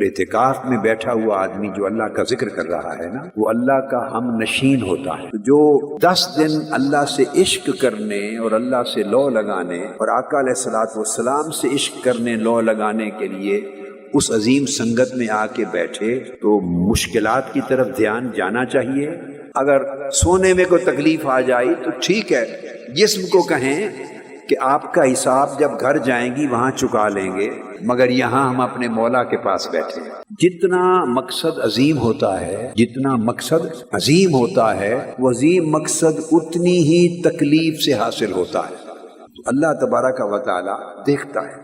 اعتکاف میں بیٹھا ہوا آدمی جو اللہ کا ذکر کر رہا ہے نا، وہ اللہ کا ہم نشین ہوتا ہے۔ جو 10 دن اللہ سے عشق کرنے اور اللہ سے لو لگانے اور آقا علیہ الصلوۃ والسلام سے عشق کرنے، لو لگانے کے لیے اس عظیم سنگت میں آ کے بیٹھے تو مشکلات کی طرف دھیان جانا چاہیے۔ اگر سونے میں کوئی تکلیف آ جائے تو ٹھیک ہے، جسم کو کہیں کہ آپ کا حساب جب گھر جائیں گی وہاں چکا لیں گے، مگر یہاں ہم اپنے مولا کے پاس بیٹھے ہیں۔ جتنا مقصد عظیم ہوتا ہے، جتنا مقصد عظیم ہوتا ہے، وہ عظیم مقصد اتنی ہی تکلیف سے حاصل ہوتا ہے۔ تو اللہ تبارک و تعالی دیکھتا ہے،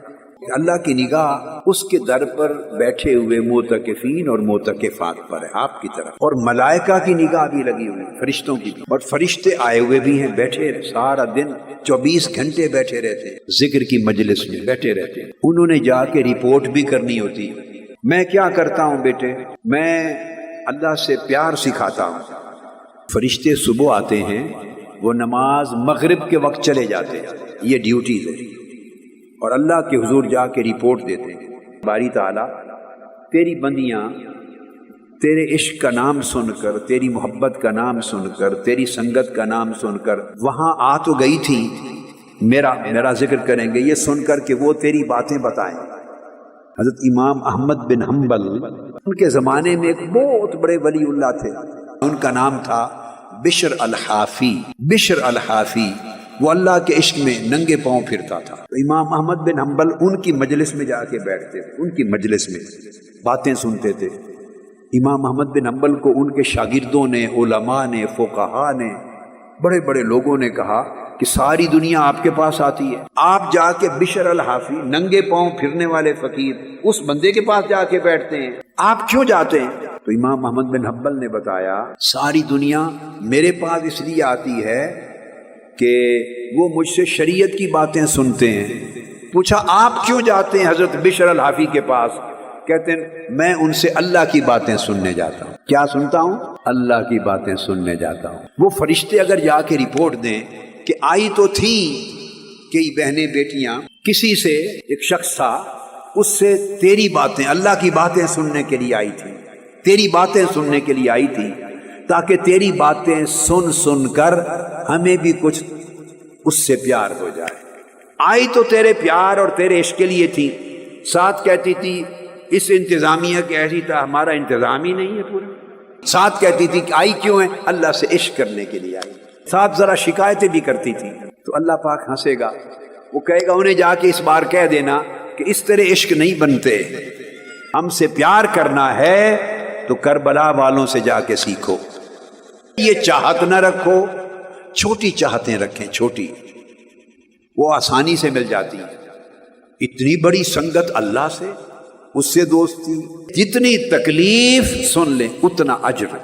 اللہ کی نگاہ اس کے در پر بیٹھے ہوئے معتکفین اور معتکفات پر ہے، آپ کی طرف، اور ملائکہ کی نگاہ بھی لگی ہوئی، فرشتوں کی بھی، اور فرشتے آئے ہوئے بھی ہیں، بیٹھے سارا دن 24 گھنٹے بیٹھے رہتے ہیں، ذکر کی مجلس میں بیٹھے رہتے ہیں۔ انہوں نے جا کے رپورٹ بھی کرنی ہوتی ہے۔ میں کیا کرتا ہوں بیٹے، میں اللہ سے پیار سکھاتا ہوں۔ فرشتے صبح آتے ہیں، وہ نماز مغرب کے وقت چلے جاتے ہیں، یہ ڈیوٹیز ہے، اور اللہ کے حضور جا کے رپورٹ دیتے ہیں، باری تعالیٰ تیری بندیاں تیرے عشق کا نام سن کر، تیری محبت کا نام سن کر، تیری سنگت کا نام سن کر وہاں آ تو گئی تھی، میرا ذکر کریں گے یہ سن کر کہ وہ تیری باتیں بتائیں۔ حضرت امام احمد بن حنبل، ان کے زمانے میں ایک بہت بڑے ولی اللہ تھے، ان کا نام تھا بشر الحافی۔ بشر الحافی وہ اللہ کے عشق میں ننگے پاؤں پھرتا تھا۔ تو امام احمد بن حنبل ان کی مجلس میں جا کے بیٹھتے تھے، ان کی مجلس میں باتیں سنتے تھے۔ امام احمد بن حنبل کو ان کے شاگردوں نے، علماء نے، فقہاء نے، بڑے بڑے لوگوں نے کہا کہ ساری دنیا آپ کے پاس آتی ہے، آپ جا کے بشر الحافی، ننگے پاؤں پھرنے والے فقیر، اس بندے کے پاس جا کے بیٹھتے ہیں، آپ کیوں جاتے ہیں؟ تو امام احمد بن حنبل نے بتایا ساری دنیا میرے پاس اس لیے آتی ہے کہ وہ مجھ سے شریعت کی باتیں سنتے ہیں۔ پوچھا آپ کیوں جاتے ہیں حضرت بشر الحافی کے پاس؟ کہتے ہیں میں ان سے اللہ کی باتیں سننے جاتا ہوں۔ کیا سنتا ہوں؟ اللہ کی باتیں سننے جاتا ہوں۔ وہ فرشتے اگر جا کے رپورٹ دیں کہ آئی تو تھی کئی بہنیں بیٹیاں، کسی سے ایک شخص تھا، اس سے تیری باتیں، اللہ کی باتیں سننے کے لیے آئی تھی، تیری باتیں سننے کے لیے آئی تھی، تاکہ تیری باتیں سن سن کر ہمیں بھی کچھ اس سے پیار ہو جائے۔ آئی تو تیرے پیار اور تیرے عشق کے لیے تھی، ساتھ کہتی تھی اس انتظامیہ کے ایسی طرح ہمارا انتظام ہی نہیں ہے پورا، ساتھ کہتی تھی کہ آئی کیوں ہے؟ اللہ سے عشق کرنے کے لیے آئی، ساتھ ذرا شکایتیں بھی کرتی تھی۔ تو اللہ پاک ہنسے گا، وہ کہے گا انہیں جا کے اس بار کہہ دینا کہ اس طرح عشق نہیں بنتے، ہم سے پیار کرنا ہے تو کربلا والوں سے جا کے سیکھو۔ یہ چاہت نہ رکھو، چھوٹی چاہتیں رکھیں، چھوٹی، وہ آسانی سے مل جاتی ہیں۔ اتنی بڑی سنگت اللہ سے، اس سے دوستی، جتنی تکلیف سن لیں اتنا اجر۔